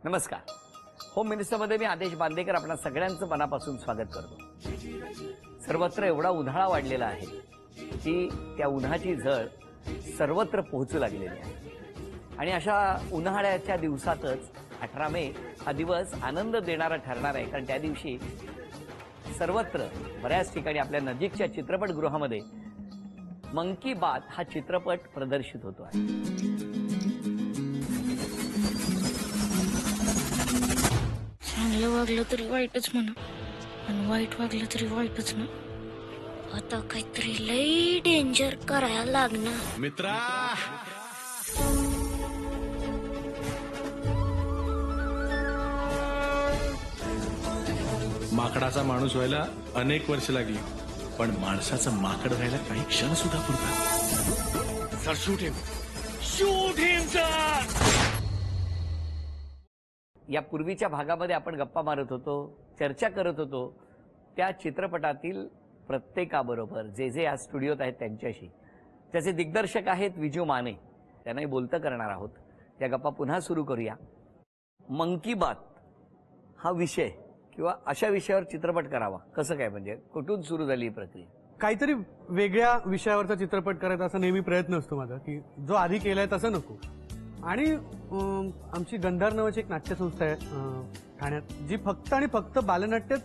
नमस्कार. होम मिनिस्टरमध्ये मी आदेश बांदेकर आपल्या सगळ्यांचं मनापासून स्वागत करतो. सर्वत्र एवढा उन्हाळा वाढलेला आहे की त्या उन्हाची झळ सर्वत्र पोहोचू लागलेली आहे. आणि अशा उन्हाळ्याच्या दिवसातच 18 मे हा दिवस आनंद देणारा ठरणार आहे. कारण त्या दिवशी सर्वत्र बऱ्याच ठिकाणी आपल्या नजीकच्या चित्रपटगृहामध्ये मंकी बात हा चित्रपट प्रदर्शित होतो आहे. चांगलं वागलं तरी वाईटच म्हणा आणि वाईट वागलं तरी वाईटच ना. आता काहीतरी लई डेंजर करायला लागणार मित्रा. माकडाचा माणूस व्हायला अनेक वर्ष लागली, पण माणसाचं माकड व्हायला काही क्षण सुद्धा पुरतात. सर शूट हिम सर. या पूर्वीच्या भागामध्ये आपण गप्पा मारत होतो, चर्चा करत होतो त्या चित्रपटातील प्रत्येकाबरोबर जे जे आज स्टुडिओत आहेत त्यांच्याशी. त्याचे दिग्दर्शक आहेत विजू माने, त्यांनाही बोलतं करणार आहोत. त्या गप्पा पुन्हा सुरू करूया. मंकी बात हा विषय किंवा अशा विषयावर चित्रपट करावा कसं काय, म्हणजे कुठून सुरू झाली ही प्रक्रिया? काहीतरी वेगळ्या विषयावरचा चित्रपट करायचा असा नेहमी प्रयत्न असतो माझा, की जो आधी केलाय तसं नको. आणि आमची गंधार नावाची एक नाट्यसंस्था आहे ठाण्यात, जी फक्त आणि फक्त बालनाट्यच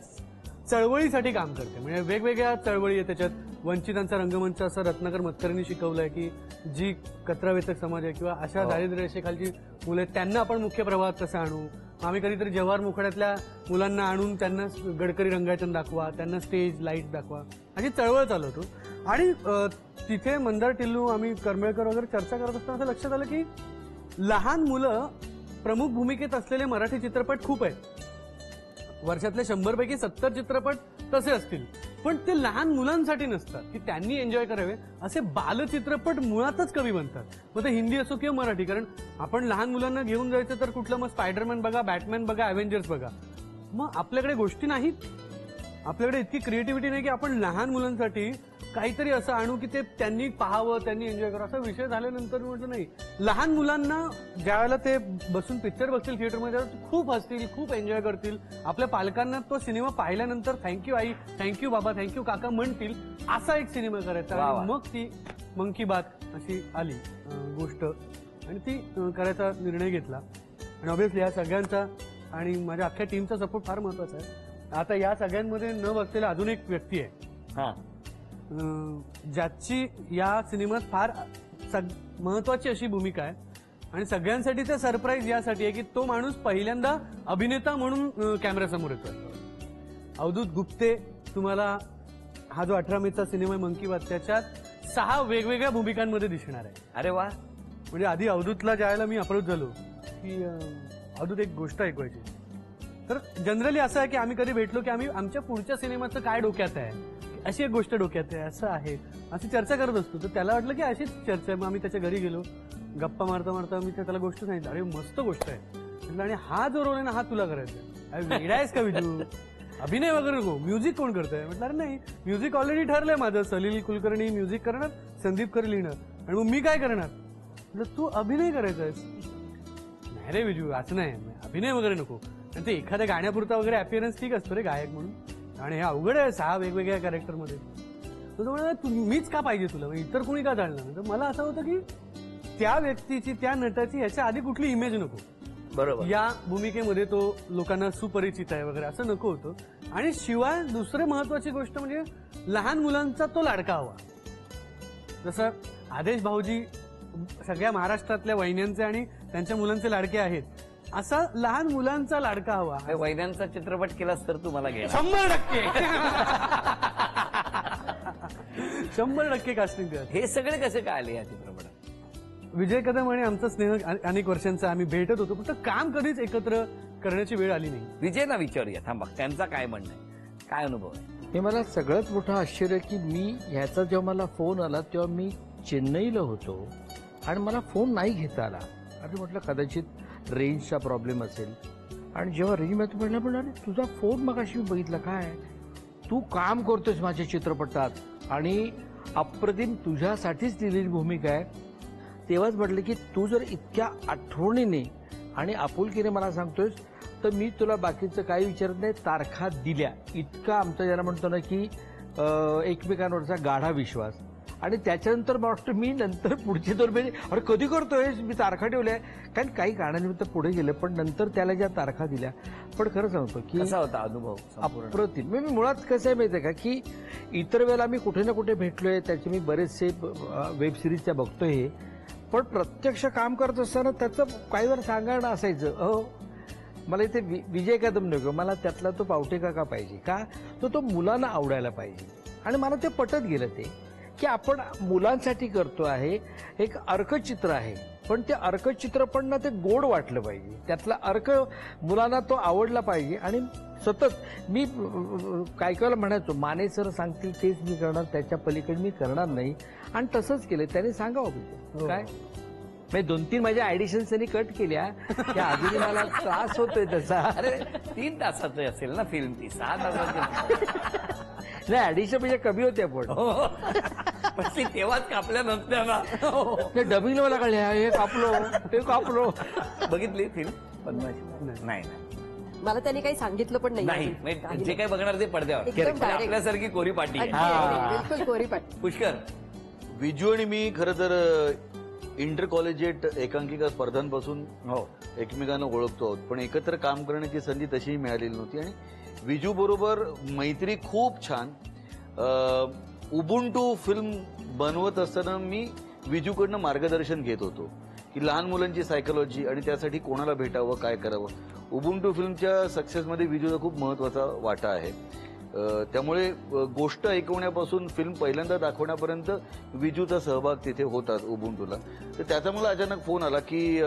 चळवळीसाठी काम करते. म्हणजे वेगवेगळ्या चळवळी आहे त्याच्यात. वंचितांचा रंगमंच असं रत्नाकर मतकरींनी शिकवलंय की जी कचरावेचक समाज आहे किंवा अशा दारिद्र्य रेषेखालची मुलं आहेत त्यांना आपण मुख्य प्रवाहात कसं आणू. आम्ही कधीतरी जव्हार मुखड्यातल्या मुलांना आणून त्यांना गडकरी रंगायतन दाखवा, त्यांना स्टेज लाईट दाखवा, अशी चळवळ चालवतो. आणि तिथे मंदार टिल्लू, आम्ही करमळकर वगैरे चर्चा करत असताना असं लक्षात आलं की लहान मुलं प्रमुख भूमिकेत असलेले मराठी चित्रपट खूप आहेत. वर्षातले 100 पैकी 70 चित्रपट तसे असतील, पण ते लहान मुलांसाठी नसतात की त्यांनी एन्जॉय करावे. असे बालचित्रपट मुळातच कमी बनतात, मग ते हिंदी असो किंवा मराठी. कारण आपण लहान मुलांना घेऊन जायचं तर कुठलं, मग स्पायडरमॅन बघा, बॅटमॅन बघा, अव्हेंजर्स बघा. मग आपल्याकडे गोष्टी नाहीत, आपल्याकडे इतकी क्रिएटिव्हिटी नाही की आपण लहान मुलांसाठी काहीतरी असं आणू की ते त्यांनी पाहावं, त्यांनी एन्जॉय करावं. असा विषय झाल्यानंतर म्हटलं नाही, लहान मुलांना ज्यावेळेला ते बसून पिक्चर बघतील थिएटरमध्ये खूप हसतील, खूप एन्जॉय करतील. आपल्या पालकांना तो सिनेमा पाहिल्यानंतर थँक्यू आई, थँक्यू बाबा, थँक्यू काका म्हणतील असा एक सिनेमा करायचा. आणि मग ती मंकी बात अशी आली गोष्ट आणि ती करायचा निर्णय घेतला. आणि ऑब्व्हियसली या सगळ्यांचा आणि माझ्या अख्ख्या टीमचा सपोर्ट फार महत्वाचा आहे. आता या सगळ्यांमध्ये न बसलेला अजून एक व्यक्ती आहे ज्याची या सिनेमात फार महत्वाची अशी भूमिका आहे. आणि सगळ्यांसाठी ते सरप्राईज यासाठी आहे की तो माणूस पहिल्यांदा अभिनेता म्हणून कॅमेऱ्यासमोर येतोय. अवधूत गुप्ते तुम्हाला हा जो 18 मेचा सिनेमा आहे मंकी बात, त्याच्यात 6 वेगवेगळ्या भूमिकांमध्ये दिसणार आहे. अरे वा. म्हणजे आधी अवधूतला ज्यावेळेला मी अप्रोच झालो की अवधूत एक गोष्ट ऐकवायची. तर जनरली असं आहे की आम्ही कधी भेटलो की आम्ही आमच्या पुढच्या सिनेमाचं काय डोक्यात आहे, अशी एक गोष्ट डोक्यात आहे, असं आहे, अशी चर्चा करत असतो. तर त्याला वाटलं की अशीच चर्चा आहे. मग आम्ही त्याच्या घरी गेलो, गप्पा मारता मारता मी त्याला गोष्ट सांगितलं. अरे मस्त गोष्ट आहे म्हटलं, आणि हा जो रोल आहे ना हा तुला करायचा आहे. वेगळा आहेस का विजू, अभिनय वगैरे नको, म्युझिक कोण करतंय. म्हटलं अरे नाही, म्युझिक ऑलरेडी ठरलंय माझं, सलील कुलकर्णी म्युझिक करणार, संदीप खरे लिहिणार, आणि मग मी काय करणार. म्हटलं तू अभिनय करायचा आहेस. नाही रे विजू असं नाही, अभिनय वगैरे नको. आणि ते एखाद्या गाण्यापुरता वगैरे अपिअरन्स ठीक असतो रे गायक म्हणून, आणि हे अवघड आहे 6 वेगवेगळ्या कॅरेक्टरमध्ये. तर मीच का पाहिजे तुला, इतर कोणी का चालणार. तर मला असं होतं की त्या व्यक्तीची, त्या नटाची ह्याच्या आधी कुठली इमेज नको. बरोबर. या भूमिकेमध्ये तो लोकांना सुपरिचित आहे वगैरे असं नको होतं. आणि शिवाय दुसरी महत्वाची गोष्ट म्हणजे लहान मुलांचा तो लाडका हवा. जसं आदेश भाऊजी सगळ्या महाराष्ट्रातल्या वहिन्यांचे आणि त्यांच्या मुलांचे लाडके आहेत, असा लहान मुलांचा लाडका हवा. वैद्यांचा चित्रपट केलास तर तू मला घे. 100% 100% कास्टिंग कर. हे सगळे कसे काय आले या चित्रपटात? विजय कदम आणि आमचा स्नेह अनेक वर्षांचा आम्ही भेटत होतो, पण काम कधीच एकत्र करण्याची वेळ आली नाही. विजयना विचारूया, थांबा, त्यांचा काय म्हणणं आहे, काय अनुभव आहे? हे मला सगळ्यात मोठं आश्चर्य की मी ह्याचा जेव्हा मला फोन आला तेव्हा मी चेन्नईला होतो आणि मला फोन नाही घेता आला. आणि म्हटलं कदाचित रेंजचा प्रॉब्लेम असेल. आणि जेव्हा रेंज मध्ये म्हटलं अरे तुझा फोन मगाशी मी बघितला, काय तू काम करतोयस माझ्या चित्रपटात आणि अप्रतिम तुझ्यासाठीच लिहिलेली भूमिका आहे. तेव्हाच म्हटलं की तू जर इतक्या आठवणीने आणि आपुलकीने मला सांगतोयस तर मी तुला बाकीचं काही विचारत नाही, तारखा दिल्या. इतका आमचा ज्याला म्हणतो ना की एकमेकांवरचा गाढा विश्वास. आणि त्याच्यानंतर मला वाटतं मी नंतर पुढचे 2 महिने अरे कधी करतोय मी तारखा ठेवल्या, कारण काही कारणानिमित्त पुढे गेलं, पण नंतर त्याला ज्या तारखा दिल्या. पण खरं सांगतो की कसा होता अनुभव संपूर्ण? अप्रतिम. मी मुळात कसं आहे माहिती आहे का की इतर वेळेला मी कुठे ना कुठे भेटलोय, त्याचे मी बरेचसे वेब सिरीजच्या बघतोय हे, पण प्रत्यक्ष काम करत असताना त्याचं काही वेळा सांगणं असायचं, अहो मला इथे विजय कदम नको, मला त्यातला तो पावटे काका पाहिजे का, तो मुलांना आवडायला पाहिजे. आणि मला ते पटत गेलं ते की आपण मुलांसाठी करतो आहे, एक अर्कचित्र आहे, पण ते अर्कचित्र पण ना ते गोड वाटलं पाहिजे, त्यातला अर्क मुलांना तो आवडला पाहिजे. आणि सतत मी काय काय म्हणायचो, माने सर सांगतील तेच मी करणार, त्याच्या पलीकडे मी करणार नाही. आणि तसंच केलं. त्याने सांगावं काय मी 2-3 माझ्या ऍडिशन्स त्यांनी कट केल्या, त्या अजूनही मला त्रास होतोय त्याचा. अरे 3 तासाचं असेल ना फिल्म, ती 6 तासाची नाही, ऍडिशन म्हणजे कमी होते पण पण ती तेव्हाच कापल्या नसत्या ना. ते डबिंग मला कळले, हे कापलो ते कापलो. बघितली फिल्म पद्माची? नाही नाही मला त्यांनी काही सांगितलं पण नाही, म्हणजे जे काही बघणार ते पडद्यावर. एकदम direct. आपल्यासारखी कोरी पाटी आहे. बिलकुल कोरीपाट. पुष्कर, विजू आणि मी खरं तर इंटर कॉलेजिएट एकांकिका स्पर्धांपासून हो एकमेकांना ओळखतो आहोत, पण एकत्र काम करण्याची संधी तशीही मिळालेली नव्हती. आणि विजू बरोबर मैत्री खूप छान. उबुंटू फिल्म बनवत असताना मी विजूकडनं मार्गदर्शन घेत होतो की लहान मुलांची सायकोलॉजी आणि त्यासाठी कोणाला भेटावं, काय करावं. उबुंटू फिल्मच्या सक्सेसमध्ये विजूचा खूप महत्वाचा वाटा आहे. त्यामुळे गोष्ट ऐकवण्यापासून फिल्म पहिल्यांदा दाखवण्यापर्यंत विजूचा सहभाग तिथे होताच उबुंटूला. तर त्याचा मला अचानक फोन आला की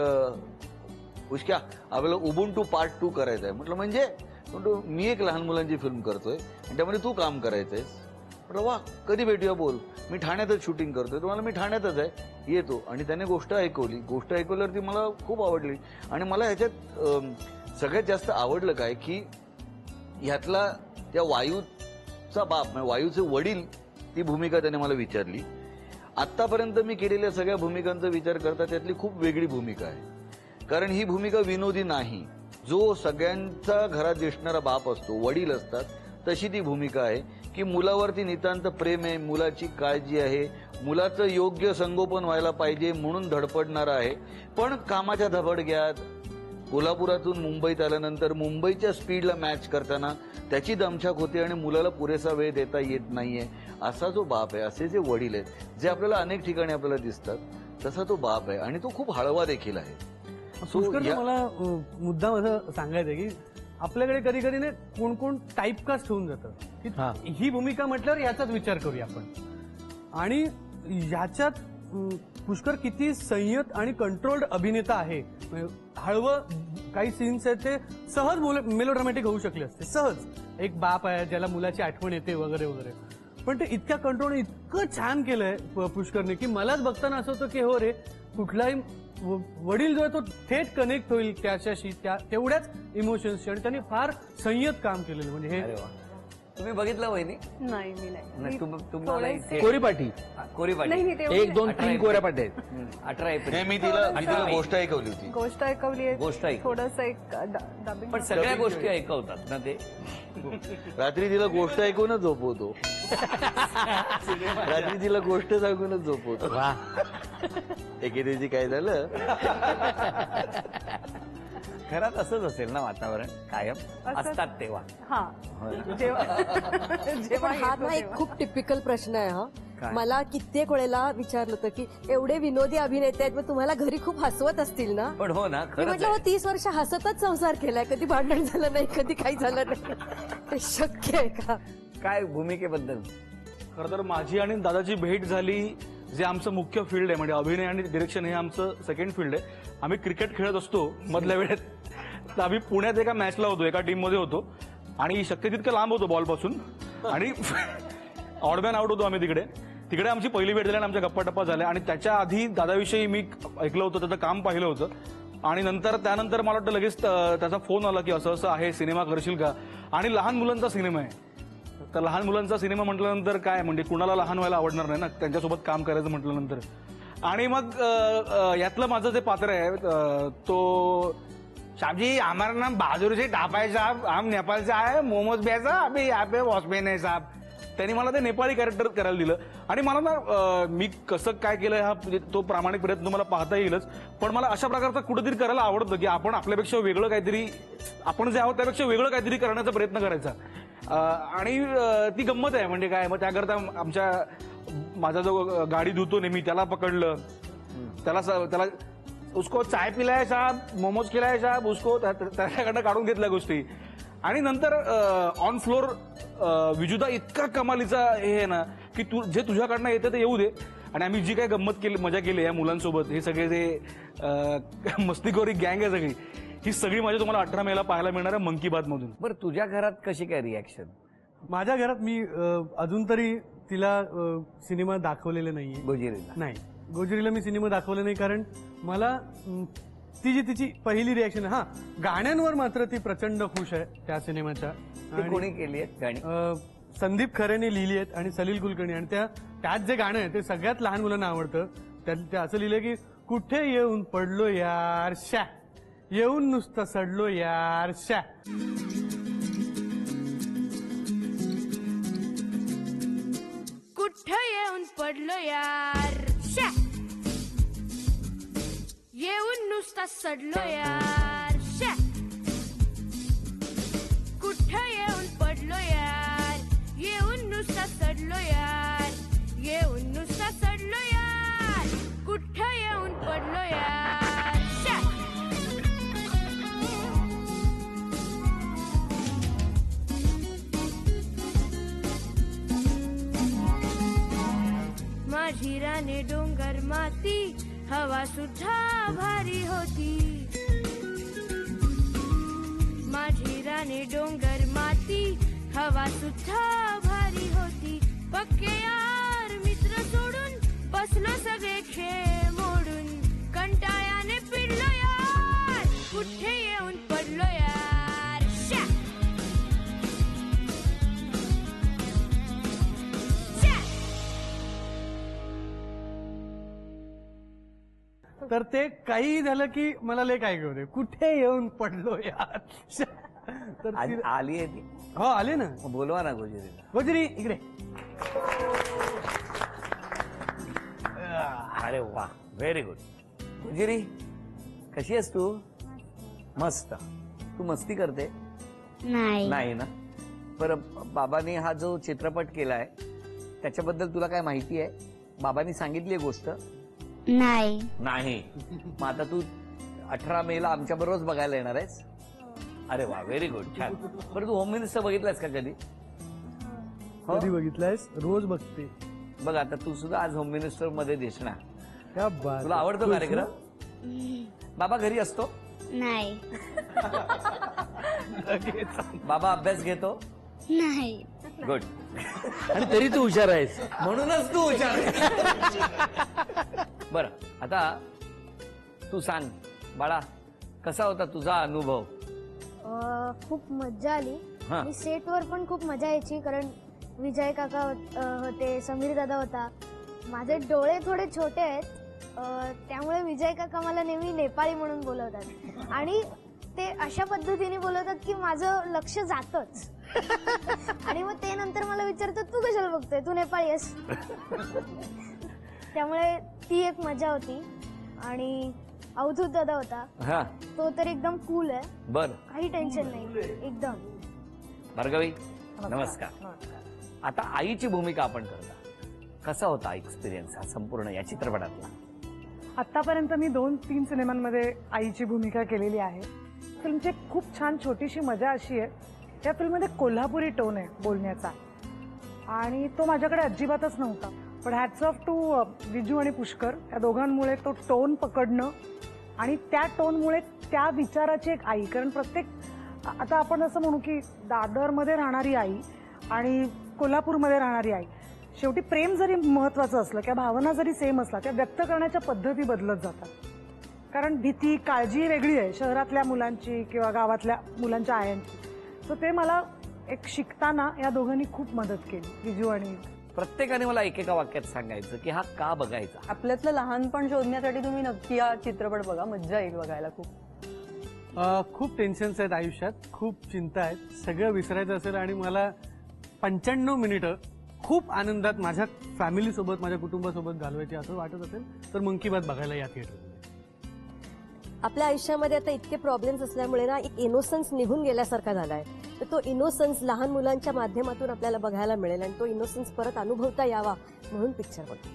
पुष्क्या आपल्याला उबुंटू पार्ट 2 करायचा आहे. म्हटलं म्हणजे मी एक लहान मुलांची फिल्म करतोय आणि त्यामध्ये तू काम करायचंयस. म्हटलं वा, कधी भेटूया, बोल. मी ठाण्यातच शूटिंग करतोय. तुम्हाला मी ठाण्यातच आहे, येतो. आणि त्याने गोष्ट ऐकवली. गोष्ट ऐकवल्यावरती मला खूप आवडली. आणि मला ह्याच्यात सगळ्यात जास्त आवडलं काय की ह्यातला त्या वायूचा बाप म्हणजे वायूचे वडील, ती भूमिका त्याने मला विचारली. आतापर्यंत मी केलेल्या सगळ्या भूमिकांचा विचार करता त्यातली खूप वेगळी भूमिका आहे, कारण ही भूमिका विनोदी नाही. जो सगळ्यांचा घरात दिसणारा बाप असतो, वडील असतात, तशी ती भूमिका आहे की मुलावरती नितांत प्रेम आहे, मुलाची काळजी आहे, मुलाचं योग्य संगोपन व्हायला पाहिजे म्हणून धडपडणारा आहे. पण कामाच्या धबडग्यात कोल्हापुरातून मुंबईत आल्यानंतर मुंबईच्या स्पीडला मॅच करताना त्याची दमछाक होते आणि मुलाला पुरेसा वेळ देता येत नाहीये. असा जो बाप आहे, असे जे वडील आहेत जे आपल्याला अनेक ठिकाणी आपल्याला दिसतात, तसा तो बाप आहे. आणि तो खूप हळवा देखील आहे. पुष्कर, मला मुद्दाम असं सांगायचं आहे की आपल्याकडे कधी कधी ना कोण कोण टाईपकास्ट होऊन जातं की ही भूमिका म्हटल्यावर याचाच विचार करूया आपण. आणि ह्याच्यात पुष्कर किती संयत आणि कंट्रोल्ड अभिनेता आहे. हळवं काही सीन्स आहेत ते सहज मेलोड्रामॅटिक होऊ शकले असते, सहज. एक बाप आहे ज्याला मुलाची आठवण येते वगैरे वगैरे, पण ते इतक्या कंट्रोल इतकं छान केलंय पुष्करने की मलाच बघताना असं होतं की हो रे, कुठलाही वडील जो आहे तो थेट कनेक्ट होईल त्याच्याशी, त्या तेवढ्याच इमोशन्सशी. आणि त्यांनी फार संयत काम केलेलं. म्हणजे हे अरे वा. तुम्ही बघितलं वहिनी? नाही, मी नाही. नाही, तुम्हाला इथे- कोरीपाटी कोरीपाटी नाही, मी तेवढी 1, 2, 3 कोऱ्या पाट्या आहेत. 18 एप्रिल. नाही, मी तिला गोष्ट ऐकवली होती. गोष्ट ऐकवली आहे. गोष्ट ऐकवली. थोडंसं एक डबिंग. पण सगळ्या गोष्टी ऐकवतात ना ते. रात्री तिला गोष्ट ऐकूनच झोपवतो. रात्री तिला गोष्ट सांगूनच झोपवतो. एके दिवशी काय झालं, घरात असंच असेल ना वातावरण कायम असतात तेव्हा. पण हा ना एक खूप टिपिकल प्रश्न आहे हा. मला कित्येक वेळेला विचारलं होतं की एवढे विनोदी अभिनेते आहेत, मग तुम्हाला घरी खूप हसवत असतील ना. पण हो ना, मी खरंच म्हटलं आहे. हो, 30 वर्ष हसतच संसार केलाय, कधी भांडण झालं नाही, कधी काही झालं नाही. ते शक्य आहे का? काय भूमिकेबद्दल? खरं तर माझी आणि दादाची भेट झाली, जे आमचं मुख्य फील्ड आहे, म्हणजे अभिनय आणि डिरेक्शन हे आमचं सेकंड फील्ड आहे. आम्ही क्रिकेट खेळत असतो मधल्या वेळेत. तर आम्ही पुण्यात एका मॅचला होतो, एका टीममध्ये होतो आणि शक्य तितकं लांब होतो बॉलपासून. आणि ऑडमॅन आउट होतो आम्ही तिकडे आमची पहिली भेट झाली आणि आमच्या गप्पा झाल्या. आणि त्याच्या आधी दादाविषयी मी ऐकलं होतं, त्याचं काम पाहिलं होतं. आणि त्यानंतर मला वाटतं लगेच त्याचा फोन आला की असं असं आहे, सिनेमा करशील का. आणि लहान मुलांचा सिनेमा आहे, तर लहान मुलांचा सिनेमा म्हटल्यानंतर काय, म्हणजे कुणाला लहान व्हायला आवडणार नाही ना त्यांच्यासोबत काम करायचं म्हटल्यानंतर. आणि मग यातलं माझं जे पात्र आहे तो साहब जी हमारा नाम बहादुर से टापा है साहब, हम नेपाल से आए, मोमोज बेचा अभी यहाँ पे वॉचमॅन आहे साहब. त्यांनी मला ते नेपाळी कॅरेक्टर करायला दिलं आणि मला ना मी कसं काय केलं हा म्हणजे तो प्रामाणिक प्रयत्न मला पाहता येईलच, पण मला अशा प्रकारचा कुठेतरी करायला आवडतं की आपण आपल्यापेक्षा वेगळं काहीतरी, आपण जे आहोत त्यापेक्षा वेगळं काहीतरी करण्याचा प्रयत्न करायचा. आणि ती गंमत आहे. म्हणजे काय, मग त्याकरता आमच्या माझा जो गाडी धुतो नेहमी त्याला पकडलं, त्याला उसको चाय पिलाय साहब, मोमोज खिलाय साहब, उसको त्याच्याकडनं काढून घेतल्या गोष्टी. आणि नंतर ऑन फ्लोर विजुदा इतका कमालीचा हे आहे ना की तू जे तुझ्याकडनं येतं ते येऊ दे. आणि आम्ही जी काही गंमत केली, मजा केली या मुलांसोबत, हे सगळे जे मस्तीखोरी गँग आहे सगळी, ही सगळी मजा तुम्हाला 18 मेला पाहायला मिळणार आहे मन की बात मधून. बरं, तुझ्या घरात कशी काय रिॲक्शन? माझ्या घरात मी अजून तरी तिला सिनेमा दाखवलेले नाहीये. गोजिरीला नाही, गोजरीला मी सिनेमा दाखवले नाही, कारण मला ती जी तिची पहिली रिॲक्शन, हा गाण्यांवर मात्र ती प्रचंड खुश आहे त्या सिनेमाच्या. ती कोणी केली आहेत गाणी? संदीप खरेने लिहिली आहेत आणि सलील कुलकर्णी. आणि त्यात जे गाणं आहे ते सगळ्यात लहान मुलांना आवडतं. ते असं लिहिलंय की कुठे येऊन पडलो यार शा, येऊन नुसतं सडलो यार शा. कुठं येऊन पडलो यार शा, येऊन नुसता सडलो यार शा. कुठं येऊन पडलो यार, येऊन नुसता सडलो यार, येऊन नुसता सडलो यार. कुठं येऊन पडलो यार शा. माझी राने डोंगर माती, हवा सुद्धा भारी होती. माझी राने डोंगर माती, हवा सुद्धा भारी होती. पक्के यार मित्र सोडून बसलो सगळे खेळ मोडून, कंटाळ्याने पिडलो यार, कुठे येऊन पडलो यार शा. तर ते काही झालं की मला लय काय होते, कुठे येऊन पडलो यार शा. तर आली आहे ती? हो, आले ना. मग बोलवा ना गोजिरीला. गोजरी इकडे. अरे वा, व्हेरी गुड. गोजिरी कशी आहेस तू? मस्त. तू मस्ती करते? नाही ना. बरं, बाबांनी हा जो चित्रपट केलाय त्याच्याबद्दल तुला काय माहिती आहे? बाबांनी सांगितली गोष्ट? नाही. मग आता तू 18 मेला आमच्या बरोबरच बघायला येणार आहेस? अरे वा, व्हेरी गुड, छान. बरं, तू होम मिनिस्टर बघितलायस का कधी? हो? कधी बघितलायस? रोज बघते. बघ, आता तू सुद्धा आज होम मिनिस्टर मध्ये दिसणार. क्या बात. तुला आवडतो कार्यक्रम? बाबा घरी असतो? नाही. बाबा अभ्यास घेतो? नाही. गुड. आणि तरी तू हुशार आहेस. म्हणूनच तू हुशार आहेस. बरं, आता तू सांग बाळा, कसा होता तुझा अनुभव? खूप मजा आली. हा. आणि सेटवर पण खूप मजा यायची, कारण विजय काका होते, समीर दादा होता. माझे डोळे थोडे छोटे आहेत, त्यामुळे विजय काका मला नेहमी नेपाळी म्हणून बोलवतात. आणि ते अशा पद्धतीने बोलवतात की माझं लक्ष जातच. आणि मग ते नंतर मला विचारतात, तू कशाला बघतोय, तू नेपाळी आहेस. त्यामुळे ती एक मजा होती. आणि अवधूत दादा होता, हा, तो तर एकदम कूल आहे, बर. काही टेन्शन नाही एकदम. भार्गवी नमस्कार. आता आईची भूमिका आपण करता, कसा होता एक्सपिरियन्स हा संपूर्ण या चित्रपटातला? आतापर्यंत मी 2-3 सिनेमांमध्ये आईची भूमिका केलेली आहे. फिल्मची खूप छान छोटीशी मजा अशी आहे, या फिल्ममध्ये कोल्हापुरी टोन आहे बोलण्याचा, आणि तो माझ्याकडे अजिबातच नव्हता. पण हॅट्स ऑफ टू विजू आणि पुष्कर, या दोघांमुळे तो टोन पकडणं आणि त्या टोनमुळे त्या विचाराची एक आई. कारण प्रत्येक, आता आपण असं म्हणू की दादरमध्ये राहणारी आई आणि कोल्हापूरमध्ये राहणारी आई, शेवटी प्रेम जरी महत्वाचं असलं किंवा भावना जरी सेम असला, त्या व्यक्त करण्याच्या पद्धती बदलत जातात. कारण भीती, काळजी वेगळी आहे शहरातल्या मुलांची किंवा गावातल्या मुलांच्या आयांची. सो ते मला एक शिकताना या दोघांनी खूप मदत केली, विजू आणि. प्रत्येकाने मला एकेका वाक्यात सांगायचं की हा का बघायचा. आपल्यातलं लहानपण शोधण्यासाठी तुम्ही नक्की हा चित्रपट बघा, मज्जा येईल बघायला खूप. खूप टेन्शन्स आहेत आयुष्यात, खूप चिंता आहेत, सगळं विसरायचं असेल आणि मला 95 मिनिटं खूप आनंदात माझ्या फॅमिलीसोबत, माझ्या कुटुंबासोबत घालवायची असं वाटत असेल तर मन की बात बघायला या थिएटरमध्ये. आपल्या आयुष्यामध्ये आता इतके प्रॉब्लेम्स असल्यामुळे ना एक इनोसन्स निघून गेल्यासारखा झालाय. तर तो इनोसन्स लहान मुलांच्या माध्यमातून आपल्याला बघायला मिळेल आणि तो इनोसन्स परत अनुभवता यावा म्हणून पिक्चर बघा.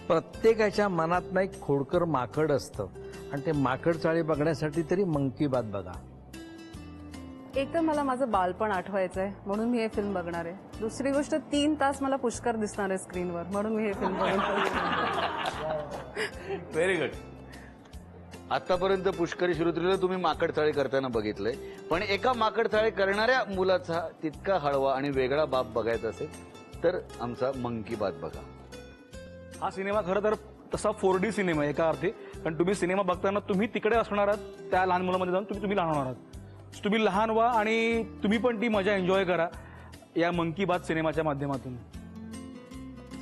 प्रत्येकाच्या मनात एक खोडकर माकड असतं आणि ते माकड चाळी बघण्यासाठी तरी मन की बात बघा. एक तर मला माझं बालपण आठवायचं आहे म्हणून मी हे फिल्म बघणार आहे. दुसरी गोष्ट 3 तास मला पुष्कर दिसणार आहे स्क्रीनवर म्हणून मी हे फिल्म बघणार. Very good. आतापर्यंत पुष्करी श्रोत्रीला तुम्ही माकडचाळी करताना बघितलंय, पण एका माकडचाळी करणाऱ्या मुलाचा तितका हळवा आणि वेगळा बाप बघायचा असेल तर आमचा मन की बात बघा. हा सिनेमा खरं तर तसा 4D सिनेमा आहे एका अर्थी. कारण तुम्ही सिनेमा बघताना तुम्ही तिकडे असणार आहात, त्या लहान मुलामध्ये जाऊन तुम्ही लहान होणार आहात. तुम्ही लहान व्हा आणि तुम्ही पण ती मजा एन्जॉय करा या मन की बात सिनेमाच्या माध्यमातून.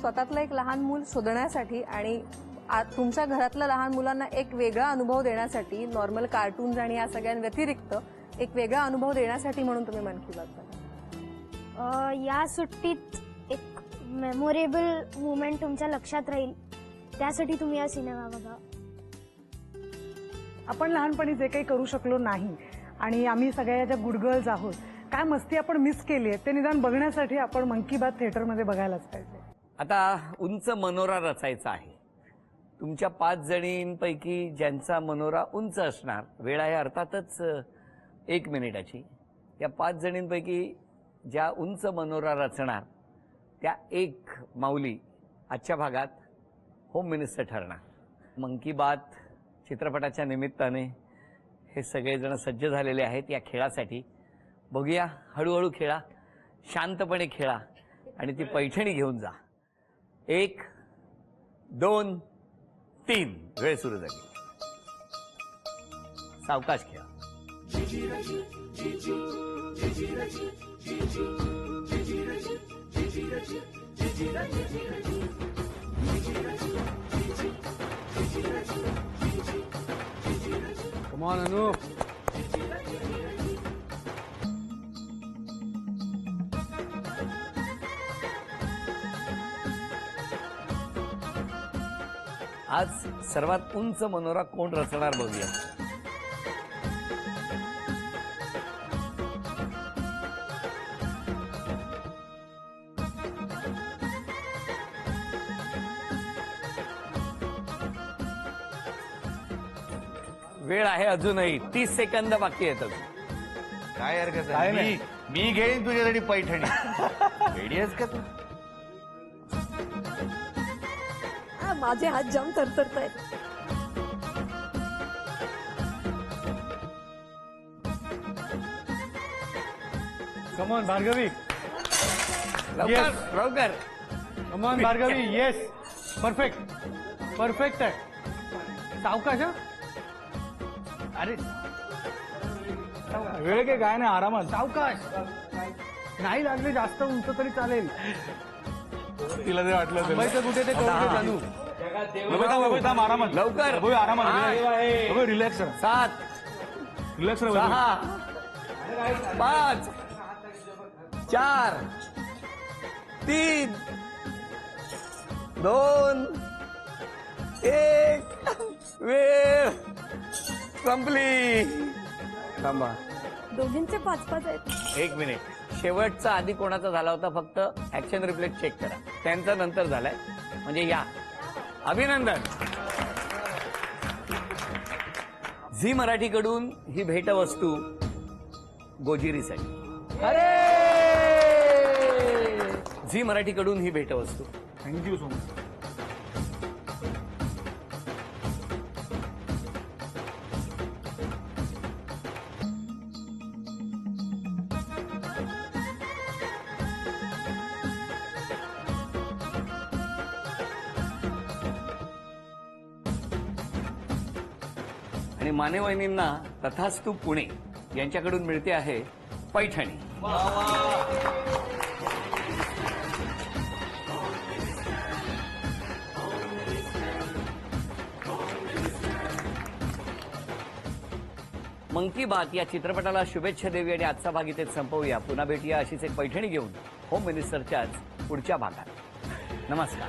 स्वतःतलं एक लहान मूल शोधण्यासाठी आणि तुमच्या घरातल्या लहान मुलांना एक वेगळा अनुभव देण्यासाठी, नॉर्मल कार्टून्स आणि या सगळ्यांव्यतिरिक्त एक वेगळा अनुभव देण्यासाठी म्हणून तुम्ही मन की बात बघा. या सुट्टीत एक मेमोरेबल मुमेंट तुमच्या लक्षात राहील त्यासाठी तुम्ही हा सिनेमा बघा. आपण लहानपणी जे काही करू शकलो नाही आणि आम्ही सगळ्या ज्या गुड गर्ल्स आहोत, काय मस्ती आपण मिस केली आहे ते निदान बघण्यासाठी आपण मन की बात थिएटरमध्ये बघायलाच पाहिजे. आता उंच मनोरा रचायचा आहे. तुमच्या 5 जणींपैकी ज्यांचा मनोरा उंच असणार, वेळ आहे अर्थातच 1 मिनिटाची, या 5 जणींपैकी ज्या उंच मनोरा रचणार त्या 1 माऊली आजच्या भागात होम मिनिस्टर ठरणार. मन की बात चित्रपटाच्या निमित्ताने हे सगळेजण सज्ज झालेले आहेत या खेळासाठी. बघूया, हळूहळू खेळा, शांतपणे खेळा आणि ती पैठणी घेऊन जा. 1, 2, 3 वेळ सुरू झाली. सावकाश खेळा. कम ऑन अनु. आज सर्वात उंच मनोरा कोण रचणार बघूया. वेळ आहे अजूनही 30 सेकंद बाकी आहेत अजून. काय हरकत आहे, मी घेईन तुझ्यासाठी पैठणी. रेडी आहेस का तू? माझे हात जाम थरथरत आहेत. Come on Bhargavi. लवकर लवकर. Come on Bhargavi. Yes, perfect perfect आहे. सावकाश. अरे वेळ काय काय नाही, आरामात. सावकाश. नाही लागले जास्त उंच तरी चालेल. तिला ते वाटलं असेल. थांबायचं कुठे ते कळू दे जानू. आरामात लवकर. आरामात रिलॅक्स राहा. 7, रिलॅक्स राहा. 6, 5, 4, 3, 2, 1 वेळ संपली. थांबा. दोघींचे 5-5 आहेत. 1 मिनिट. शेवटचा आधी कोणाचा झाला होता फक्त ऍक्शन रिफ्लेक्ट चेक करा. त्यांचा नंतर झालाय म्हणजे या. अभिनंदन. झी मराठीकडून ही भेटवस्तू गोजिरीसाठी. अरे झी मराठीकडून ही भेटवस्तू. Thank you so much. आणि मानेवहिनींना तथास्तू पुणे यांच्याकडून मिळते आहे पैठणी. मंकी बात या चित्रपटाला शुभेच्छा देऊया आणि आजचा भाग इथेच संपवूया. पुन्हा भेटूया अशीच एक पैठणी घेऊन होम मिनिस्टरच्याच पुढच्या भागात. नमस्कार.